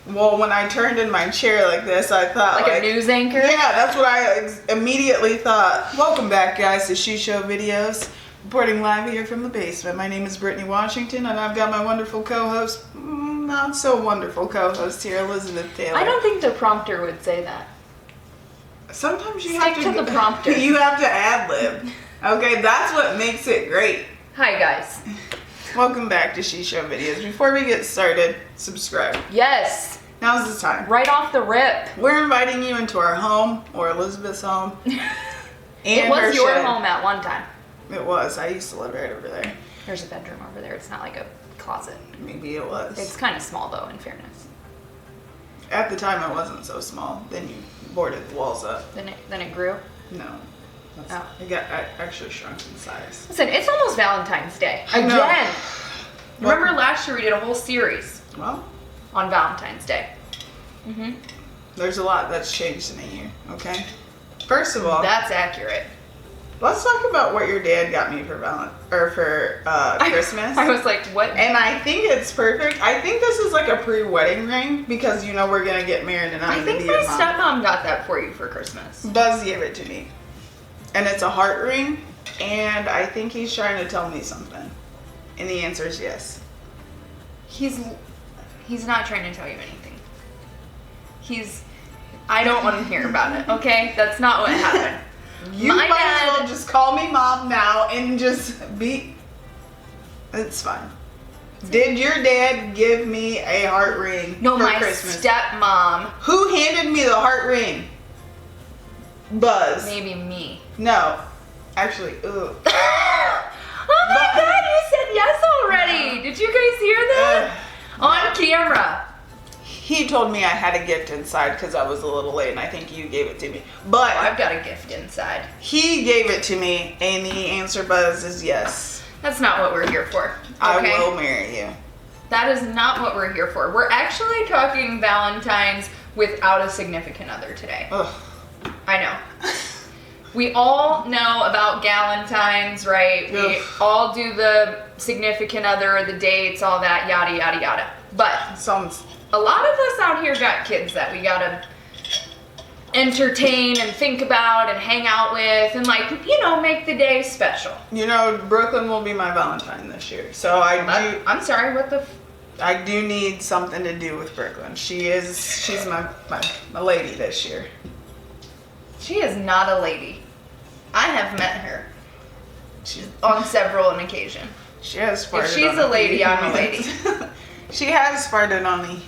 Well, when I turned in my chair like this, I thought like a news anchor? Yeah, that's what I immediately thought. Welcome back, guys, to She Show Videos. Reporting live here from the basement. My name is Britany Washington, and I've got my wonderful co-host, not so wonderful co-host here, Elizabeth Taylor. I don't think the prompter would say that. Sometimes you Stick have to the prompter. You have to ad-lib. Okay, that's what makes it great. Hi, guys. Welcome back to She Show Videos. Before we get started, subscribe. Yes. Now's the time. Right off the rip. We're inviting you into our home, or Elizabeth's home. It was your home at one time. It was. I used to live right over there. There's a bedroom over there. It's not like a closet. Maybe it was. It's kind of small, though, in fairness. At the time, it wasn't so small. Then you boarded the walls up. Then it grew? No. Oh. It actually shrunk in size. Listen, it's almost Valentine's Day. I know. Again. Remember last year we did a whole series Well, on Valentine's Day. Mm-hmm. there's a lot that's changed in a year, okay? First of all, That's accurate. let's talk about what your dad got me for Christmas. I was like, what? And I think it's perfect. I think this is like a pre-wedding ring because you know we're gonna get married and I I'm think gonna be my your mom. stepmom got that for you for Christmas. Buzz gave it to me. And it's a heart ring, and I think he's trying to tell me something. And the answer is yes. He's not trying to tell you anything. I don't want to hear about it, okay? That's not what happened. You My might dad- as well just call me mom now and just be... It's fine. Did your dad give me a heart ring No, for my Christmas? stepmom. Who handed me the heart ring? Buzz. Maybe me. No. Actually, ugh. Oh my god, you said yes already! Did you guys hear that? On camera. He told me I had a gift inside because I was a little late and I think you gave it to me. But I've got a gift inside. he gave it to me and the answer, Buzz, is yes. That's not what we're here for. Okay? I will marry you. That is not what we're here for. We're actually talking Valentine's without a significant other today. Ugh. I know. We all know about Galentine's, right? We Ugh. all do the significant other, the dates, all that, yada, yada, yada. But Sounds... a lot of us out here got kids that we gotta entertain and think about and hang out with and, like, you know, make the day special. You know, Brooklyn will be my Valentine this year. So I'm sorry, what the... I do need something to do with Brooklyn. She's my lady this year. She is not a lady. I have met her She's, on several an occasion. she has farted If she's on a lady, few I'm a lady. humans. She has farted on a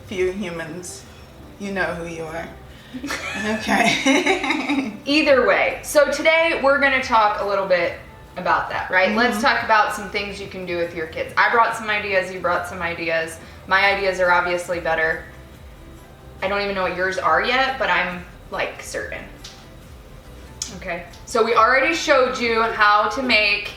few humans. You know who you are. Okay. Either way, so today we're going to talk a little bit about that, right? Mm-hmm. Let's talk about some things you can do with your kids. I brought some ideas, you brought some ideas. My ideas are obviously better. I don't even know what yours are yet, but I'm, like, certain. Okay, so we already showed you how to make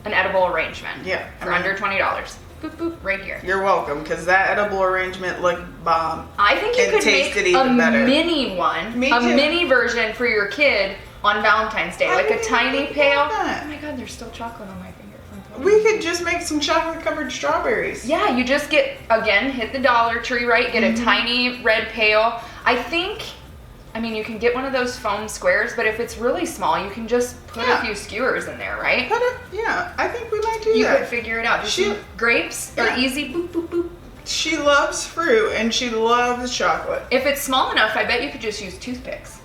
an edible arrangement. Yeah. For under $20. Boop, boop, right here. You're welcome, because that edible arrangement looked bomb. I think you It could make tasted a even better. mini one, Me a too. mini version for your kid on Valentine's Day, I like a didn't tiny think pail. about that. Oh my god, there's still chocolate on my finger from Poland. We could just make some chocolate-covered strawberries. Yeah, you just get, again, hit the Dollar Tree, right? Get Mm-hmm. a tiny red pail. I mean, you can get one of those foam squares, but if it's really small, you can just put Yeah. a few skewers in there, right? Yeah, I think we might do You that. could figure it out. Just She- some grapes are Yeah. easy, boop, boop, boop. She loves fruit and she loves chocolate. If it's small enough, I bet you could just use toothpicks.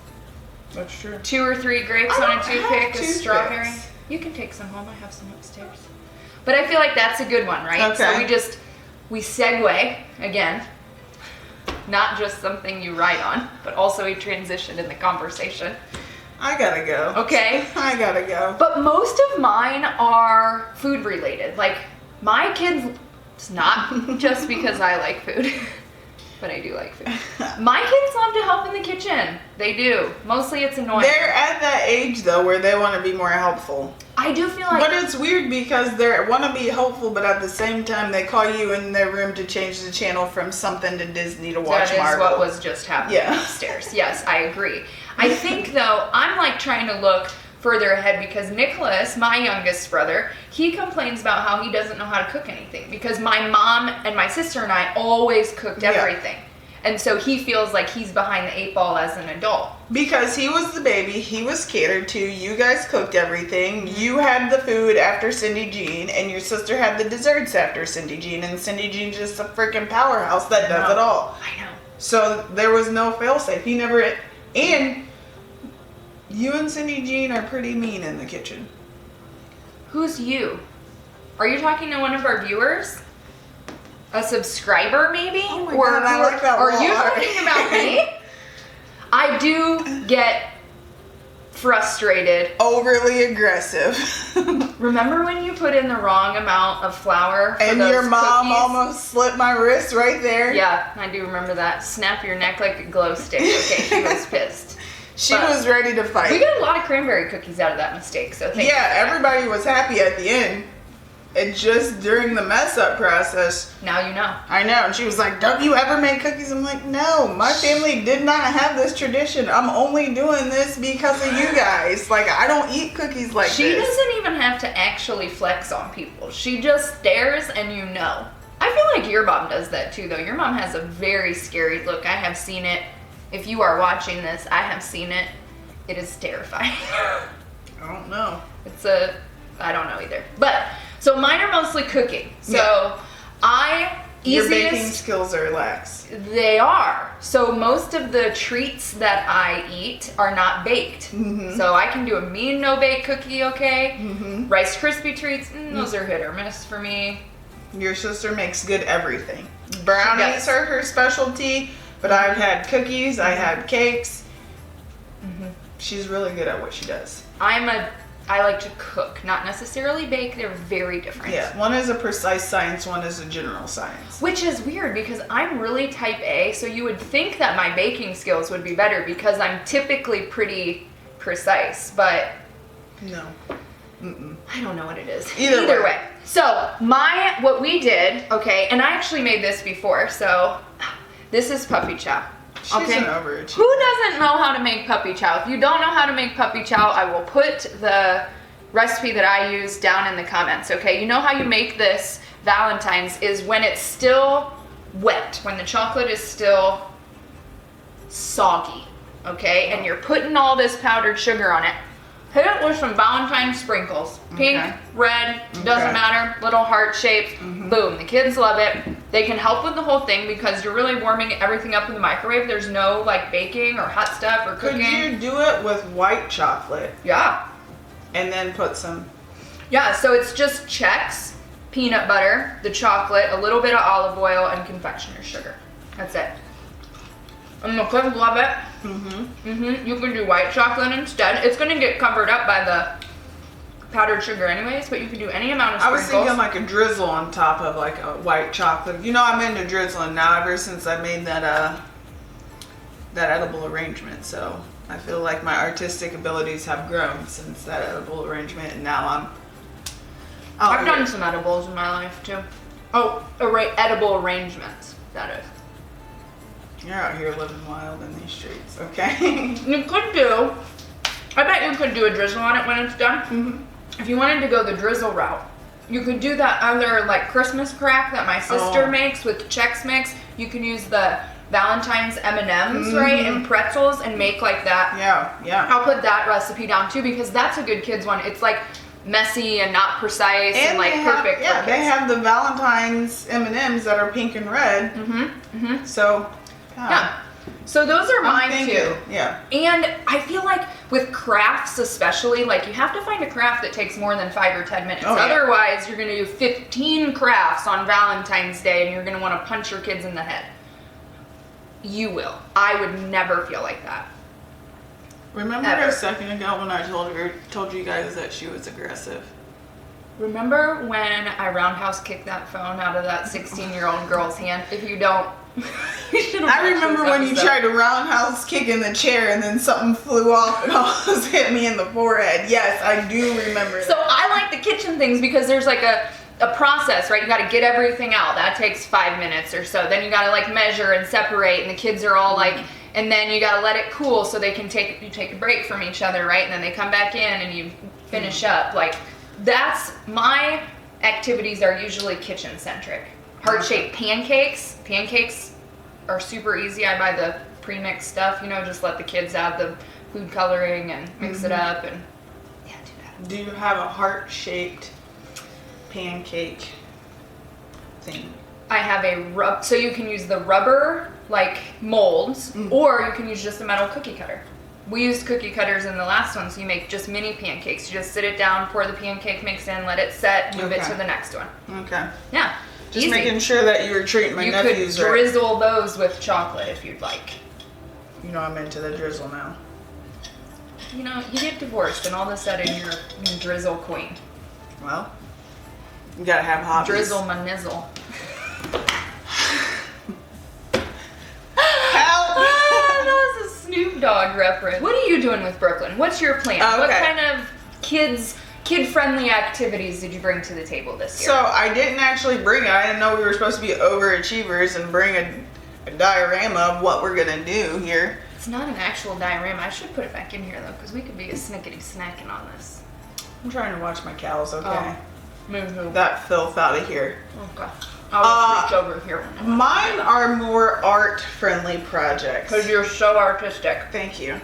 That's true. 2 or 3 grapes I on a don't have toothpick, a toothpicks. strawberry. You can take some home. I have some upstairs. But I feel like that's a good one, right? Okay. So we segue again. Not just something you write on, but also a transition in the conversation. I gotta go. Okay? I gotta go. But most of mine are food related. Like, my kids, it's not just because I like food, but I do like food. My kids love to help in the kitchen. They do. Mostly it's annoying. They're at that age though where they want to be more helpful. I do feel like... But it's weird because they want to be helpful, but at the same time they call you in their room to change the channel from something to Disney to watch That is Marvel. what was just happening Yeah. upstairs. Yes, I agree. I think though, I'm like trying to look further ahead because Nicholas, my youngest brother, he complains about how he doesn't know how to cook anything because my mom and my sister and I always cooked everything. And so he feels like he's behind the 8 ball as an adult. Because he was the baby, he was catered to, you guys cooked everything, you had the food after Cindy Jean, and your sister had the desserts after Cindy Jean, and Cindy Jean's just a freaking powerhouse that does it all. I know. So there was no fail-safe. He never, and you and Cindy Jean are pretty mean in the kitchen. Who's you? Are you talking to one of our viewers? A subscriber, maybe? Oh my God, I like that Are you word. talking about me? I do get frustrated. Overly aggressive. Remember when you put in the wrong amount of flour for And those your mom cookies? almost slipped my wrist right there. Yeah, I do remember that. Snap your neck like a glow stick. Okay, she was pissed. She was ready to fight. We got a lot of cranberry cookies out of that mistake, so thank you. Yeah, everybody was happy at the end. And just during the mess up process, Now you know. I know, and she was like, don't you ever make cookies? I'm like, no, my family did not have this tradition. I'm only doing this because of you guys. Like, I don't eat cookies like She this. doesn't even have to actually flex on people. She just stares and you know. I feel like your mom does that too, though. Your mom has a very scary look. I have seen it. If you are watching this, I have seen it. It is terrifying. I don't know. I don't know either. But, so mine are mostly cooking. So, Your baking easiest, skills are lax. they are. So most of the treats that I eat are not baked. Mm-hmm. So I can do a mean no-bake cookie, okay? Mm-hmm. Rice Krispie treats, those are hit or miss for me. Your sister makes good everything. Brownies does. are her specialty, but I've had cookies, I had cakes. She's really good at what she does. I like to cook, not necessarily bake. They're very different. Yeah, one is a precise science, one is a general science. Which is weird because I'm really type A, so you would think that my baking skills would be better because I'm typically pretty precise, but No. Mm-mm. I don't know what it is. Either way. So what we did, okay, and I actually made this before, so this is puppy chow. She's Okay. an overachiever. Who doesn't know how to make puppy chow? If you don't know how to make puppy chow, I will put the recipe that I use down in the comments, okay? You know how you make this Valentine's is when it's still wet, when the chocolate is still soggy, okay? And you're putting all this powdered sugar on it. Hit it with some Valentine sprinkles. Pink, Okay. red, doesn't matter, little heart shapes. Boom, the kids love it. They can help with the whole thing because you're really warming everything up in the microwave. There's no like baking or hot stuff or Could cooking. you do it with white chocolate Yeah. and then put some? Yeah, so it's just Chex, peanut butter, the chocolate, a little bit of olive oil, and confectioner's sugar. That's it. And the kids love it. You can do white chocolate instead. It's gonna get covered up by the powdered sugar anyways, but you can do any amount of I was sprinkles. thinking like a drizzle on top of like a white chocolate. You know, I'm into drizzling now ever since I made that edible arrangement. So I feel like my artistic abilities have grown since that edible arrangement, and now I've done some edibles in my life too. Oh, edible arrangements, that is. You're out here living wild in these streets, okay? You could do, I bet you could do a drizzle on it when it's done. If you wanted to go the drizzle route, you could do that other like Christmas crack that my sister makes with Chex Mix. You can use the Valentine's M&Ms, right, and pretzels and make like that. Yeah. I'll put that recipe down too because that's a good kids one. It's like messy and not precise and like they perfect have, for they kids. have the Valentine's M&Ms that are pink and red. So, Yeah. So those are mine too. Yeah. And I feel like with crafts especially, like you have to find a craft that takes more than 5 or 10 minutes. Oh, yeah. Otherwise, you're going to do 15 crafts on Valentine's Day and you're going to want to punch your kids in the head. You will. I would never feel like that. Remember Ever. a second ago when I told you guys that she was aggressive? Remember when I roundhouse kicked that phone out of that 16-year-old girl's hand? If you don't, you should have I watched remember this when you episode. tried to roundhouse kick in the chair and then something flew off and almost hit me in the forehead. Yes, I do remember So that. I like the kitchen things because there's like a process, right? You got to get everything out. That takes 5 minutes or so. Then you got to like measure and separate, and the kids are all like And then you gotta let it cool so they can you take a break from each other, right? And then they come back in and you finish up. Like, that's, my activities are usually kitchen centric. Heart-shaped pancakes. Pancakes are super easy. I buy the pre-mixed stuff, you know, just let the kids add the food coloring and mix it up and yeah, do that. Do you have a heart-shaped pancake thing? I have a so you can use the rubber like molds, or you can use just a metal cookie cutter. We used cookie cutters in the last one, so you make just mini pancakes. You just sit it down, pour the pancake mix in, let it set, move it to the next one. Okay. Yeah. Just easy. making sure that you were treating my nephews You could right. drizzle those with chocolate if you'd like. You know I'm into the drizzle now. You know, you get divorced and all of a sudden you're a drizzle queen. Well, you gotta have hobbies. Drizzle my nizzle. That was a Snoop Dogg reference. What are you doing with Brooklyn? What's your plan? Okay. What kind of kid-friendly activities did you bring to the table this year? So I didn't actually bring it. I didn't know we were supposed to be overachievers and bring a diorama of what we're gonna do here. It's not an actual diorama. I should put it back in here though, because we could be a snickety snacking on this. I'm trying to watch my cows, okay? Oh. Move. That filth out of here. Okay. I'll just reach over here. Mine are more art-friendly projects. Because you're so artistic. Thank you.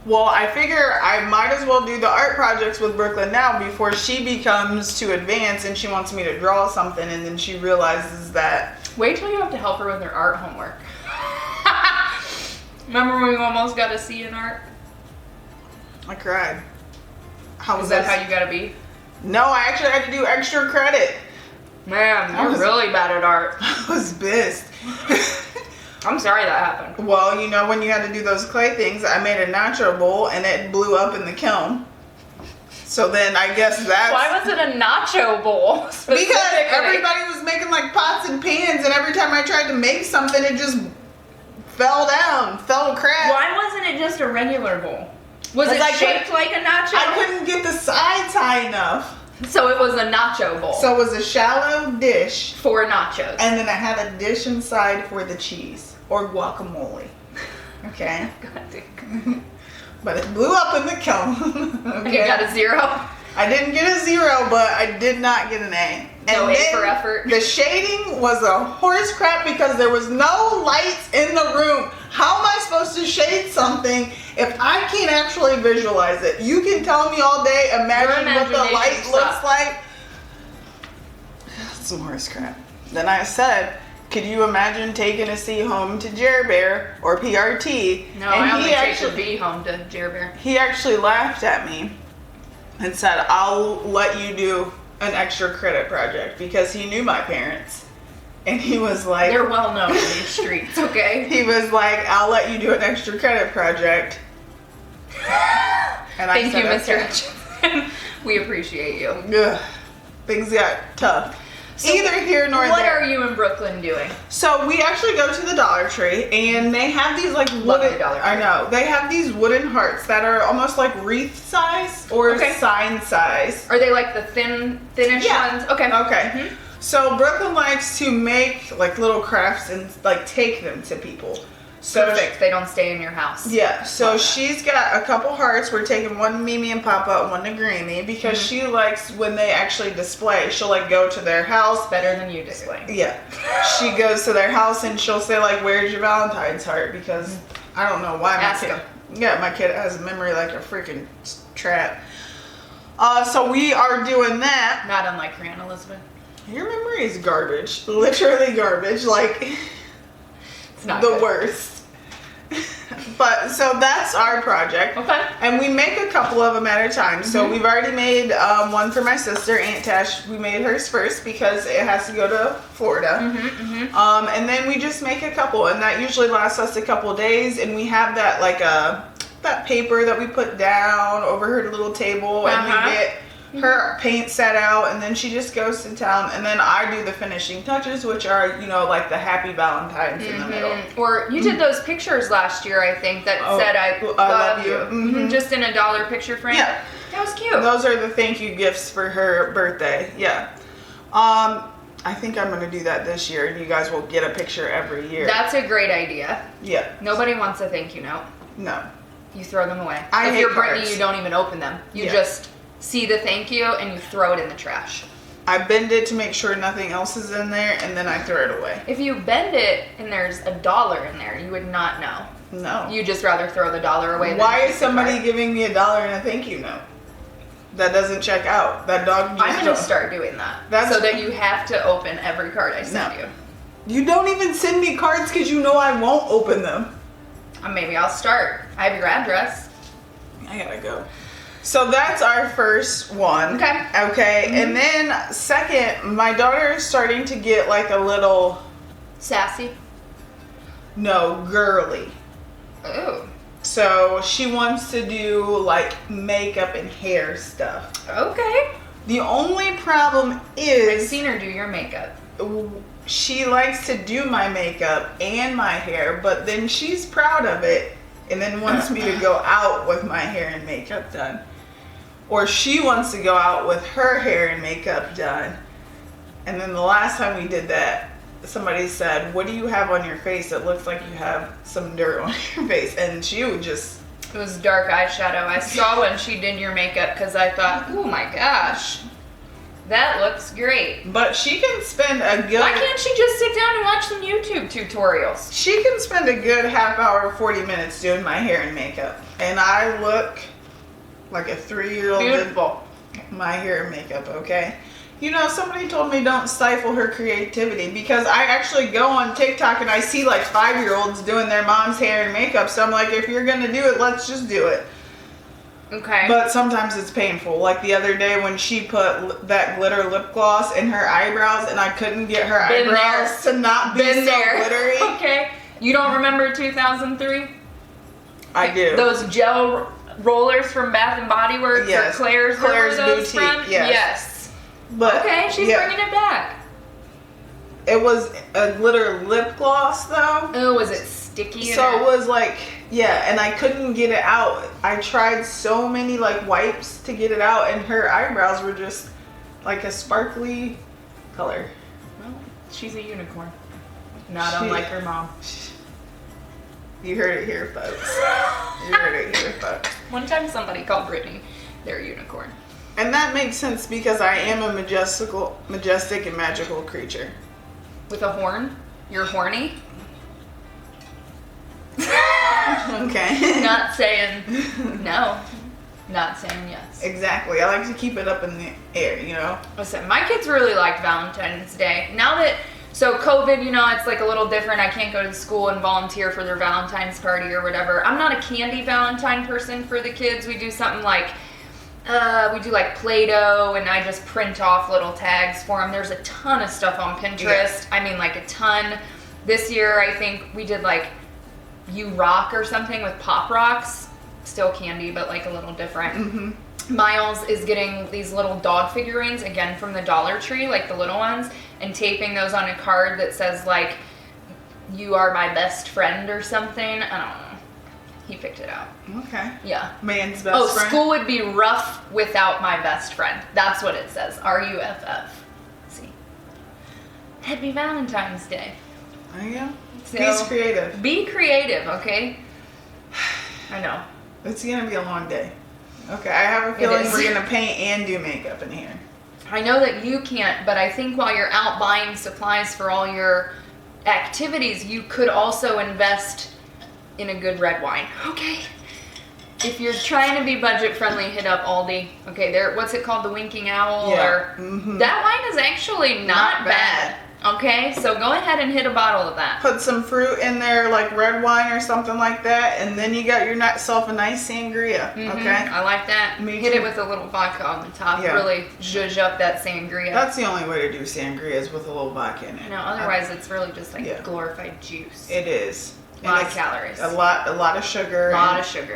Well, I figure I might as well do the art projects with Brooklyn now before she becomes too advanced and she wants me to draw something and then she realizes that... Wait till you have to help her with her art homework. Remember when we almost got a C in art? I cried. How Is that how you gotta be? No, I actually had to do extra credit. Man, you're really bad at art. I was pissed. I'm sorry that happened. Well, you know, when you had to do those clay things, I made a nacho bowl and it blew up in the kiln. So then I guess that's... Why was it a nacho bowl? Because everybody was making like pots and pans and every time I tried to make something, it just fell down, fell to crap. Why wasn't it just a regular bowl? Was it shaped like a nacho? I couldn't get the sides high enough. So it was a nacho bowl. So it was a shallow dish. For nachos. And then I had a dish inside for the cheese or guacamole. Okay. But it blew up in the kiln. Okay. You got a 0? I didn't get a 0, but I did not get an A. No A for effort. The shading was a horse crap because there was no lights in the room. How am I supposed to shade something if I can't actually visualize it? You can tell me all day, imagine what the light looks like. Some horse crap. Then I said, could you imagine taking a C home to Jer Bear or PRT? No, I only take a B home to Jer Bear. He actually laughed at me and said, I'll let you do an extra credit project because he knew my parents. And he was like... They're well known in these streets, okay? He was like, I'll let you do an extra credit project. And Thank you, Mr. Hutchinson. We appreciate you. Ugh, things got tough. So either here nor there. What are you in Brooklyn doing? So we actually go to the Dollar Tree and they have these like wooden... I know. They have these wooden hearts that are almost like wreath size or sign size. Are they like the thinnish ones? Okay. Okay. Mm-hmm. So Brooklyn likes to make like little crafts and like take them to people. So perfect. They don't stay in your house. Yeah. So she's got a couple hearts. We're taking one to Mimi and Papa and one to Grammy because she likes when they actually display. She'll like go to their house. Better than you display. Yeah. She goes to their house and she'll say like, "Where's your Valentine's heart?" Because I don't know why my kid. Yeah, my kid has a memory like a freaking trap. So we are doing that. Not unlike your Aunt Elizabeth. Your memory is garbage. Literally garbage. Like, it's not the good. worst. But, so that's our project. Okay. And we make a couple of them at a time. So we've already made one for my sister, Aunt Tash. We made hers first because it has to go to Florida. And then we just make a couple. And that usually lasts us a couple days. And we have that, like, that paper that we put down over her little table. And we get her paint set out, and then she just goes to town, and then I do the finishing touches, which are, you know, like the happy Valentines in the middle. Or you did those pictures last year, I think, that said I love you. Just in a dollar picture frame. That was cute. Those are the thank you gifts for her birthday. Yeah. I think I'm going to do that this year, and you guys will get a picture every year. That's a great idea. Yeah. Nobody wants a thank you note. No. You throw them away. I if hate you're cards. Britany, you don't even open them. You just see the thank you and you throw it in the trash. I bend it to make sure nothing else is in there, and then I throw it away. If you bend it and there's $1 in there, you would not know. No. You just rather throw the $1 away. Why is somebody giving me $1 and a thank you note? That doesn't check out. That dog just I'm going to start doing that. So that you have to open every card I send you. You don't even send me cards because you know I won't open them. Maybe I'll start. I have your address. I gotta go. So that's our first one. Okay. Okay. And then second, my daughter is starting to get like a little... Sassy. No, girly. Ooh. So she wants to do like makeup and hair stuff. Okay. The only problem is... I've seen her do your makeup. She likes to do my makeup and my hair, but then she's proud of it and then wants me to go out with my hair and makeup done. Or she wants to go out with her hair and makeup done. And then the last time we did that, somebody said, "What do you have on your face? It looks like you have some dirt on your face." And she would just... It was dark eyeshadow. I saw when she did your makeup because I thought, oh my gosh, that looks great. But she can spend a good... Why can't she just sit down and watch some YouTube tutorials? She can spend a good half hour, 40 minutes doing my hair and makeup. And I look like a 3-year-old Beautiful. did my hair and makeup, okay? You know, somebody told me don't stifle her creativity, because I actually go on TikTok and I see like 5-year-olds doing their mom's hair and makeup. So I'm like, if you're going to do it, let's just do it. Okay. But sometimes it's painful. Like the other day when she put that glitter lip gloss in her eyebrows and I couldn't get her eyebrows to not be so glittery. Okay. You don't remember 2003? I do. Those gel rollers from Bath and Body Works or Claire's Boutique. From? Yes. But, okay, she's bringing it back. It was a glitter lip gloss though. Oh, was it sticky? So it was like, yeah, and I couldn't get it out. I tried so many like wipes to get it out, and her eyebrows were just like a sparkly color. Well, she's a unicorn. Not unlike her mom. You heard it here, folks. You heard it here, folks. One time somebody called Britany their unicorn. And that makes sense because I am a majestic and magical creature. With a horn? You're horny? Okay. Not saying no. Not saying yes. Exactly. I like to keep it up in the air, you know? Listen, my kids really like Valentine's Day. Now that, so COVID, you know, it's like a little different. I can't go to school and volunteer for their Valentine's party or whatever. I'm not a candy Valentine person for the kids. We do something like, we do like Play-Doh, and I just print off little tags for them. There's a ton of stuff on Pinterest. Yeah. I mean, like a ton. This year, I think we did like You Rock or something with Pop Rocks. Still candy, but like a little different. Mm-hmm. Miles is getting these little dog figurines, again from the Dollar Tree, like the little ones, and taping those on a card that says like, "You are my best friend" or something. I don't know. He picked it out. Okay. Yeah. Man's best friend. School would be rough without my best friend. That's what it says. RUFF. See. Happy Valentine's Day. There you go. So, be creative. Be creative, okay? I know. It's going to be a long day. Okay, I have a feeling we're going to paint and do makeup in here. I know that you can't, but I think while you're out buying supplies for all your activities, you could also invest in a good red wine. Okay. If you're trying to be budget friendly, hit up Aldi. Okay, there. What's it called? The Winking Owl. Yeah. Or that wine is actually not bad. Okay, so go ahead and hit a bottle of that. Put some fruit in there, like red wine or something like that, and then you got yourself a nice sangria. Okay. I like that. Hit it with a little vodka on the top. Yeah. Really zhuzh up that sangria. That's the only way to do sangria is with a little vodka in it. No, otherwise it's really just like glorified juice. It is. A lot of calories. A lot of sugar.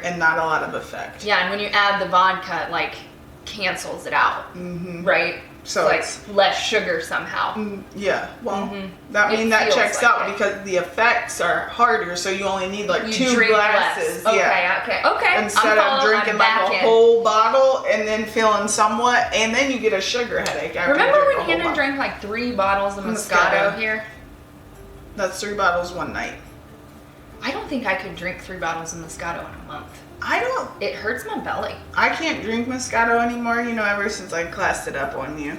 And not a lot of effect. Yeah, and when you add the vodka, it like cancels it out. Right? So it's like less sugar somehow. Yeah, well, Mm-hmm. that It checks feels like out it. because the effects are harder, so you only need like You 2 drink glasses. less. Yeah. Okay. Instead of drinking like a in. whole bottle and then feeling somewhat, and then you get a sugar headache after Remember you drink when a whole Hannah bottle. drank like 3 bottles of Moscato. Moscato here? That's 3 bottles one night. I don't think I could drink 3 bottles of Moscato in a month. It hurts my belly. I can't drink Moscato anymore, ever since I classed it up on you.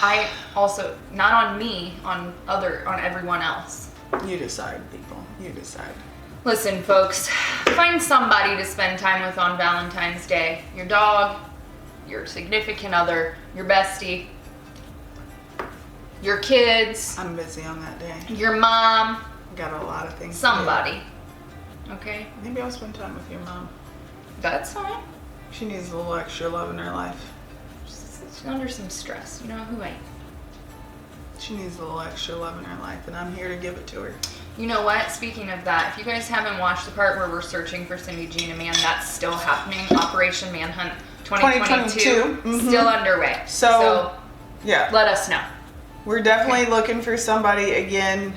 I also, not on me, on everyone else. You decide, people. You decide. Listen, folks, find somebody to spend time with on Valentine's Day. Your dog, your significant other, your bestie, your kids, I'm busy on that day. your mom, Got a lot of things to somebody. Okay? do. Maybe I'll spend time with your mom. That's fine. She needs a little extra love in her life. She's under some stress. You know who ain't? She needs a little extra love in her life, and I'm here to give it to her. You know what? Speaking of that, if you guys haven't watched the part where we're searching for Cindy Jean and Man, that's still happening. Operation Manhunt 2022 still underway. So, yeah, let us know. we're definitely looking for somebody again.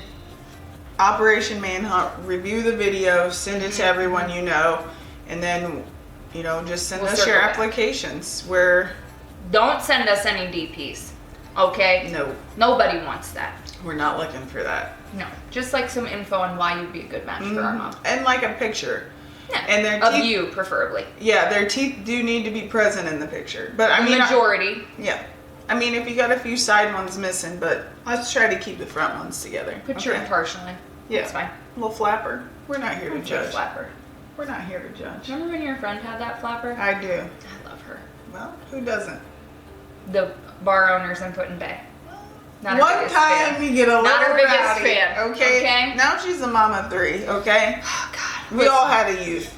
Operation Manhunt. Review the video, send it to everyone you know, and then just send us your applications. Don't send us any DPs. Okay? No, Nobody wants that. we're not looking for that. No. Just like some info on why you'd be a good match for our mom. And like a picture. Yeah. And their of teeth, you, preferably. Yeah, their teeth do need to be present in the picture. But I mean, Majority. yeah. I mean, if you got a few side ones missing, but let's try to keep the front ones together. Put your impartially. Yeah. That's fine. Little flapper. We're not here to judge. Flapper. We're not here to judge. Remember when your friend had that flapper? I do. I love her. Well, who doesn't? The bar owners in Put in Bay. Not her One biggest time fan. you get a little Not her biggest rowdy, fan, okay? Now she's a mama of 3, okay? Oh, God. We all had a youth.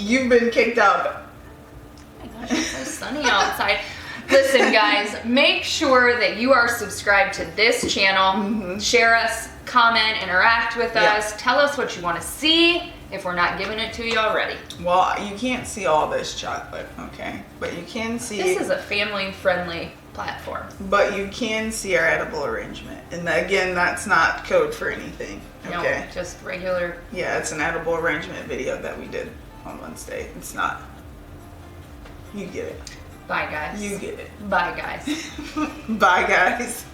You've been kicked out. Oh my gosh, it's so sunny outside. Listen, guys, make sure that you are subscribed to this channel. Share us, comment, interact with us. Tell us what you want to see if we're not giving it to you already. Well, you can't see all this chocolate, okay? But you can see... This is a family-friendly platform. But you can see our edible arrangement. And again, that's not code for anything, okay? No, just regular. Yeah, it's an edible arrangement video that we did on Wednesday. It's not... You get it. Bye, guys. You get it. Bye, guys. Bye, guys.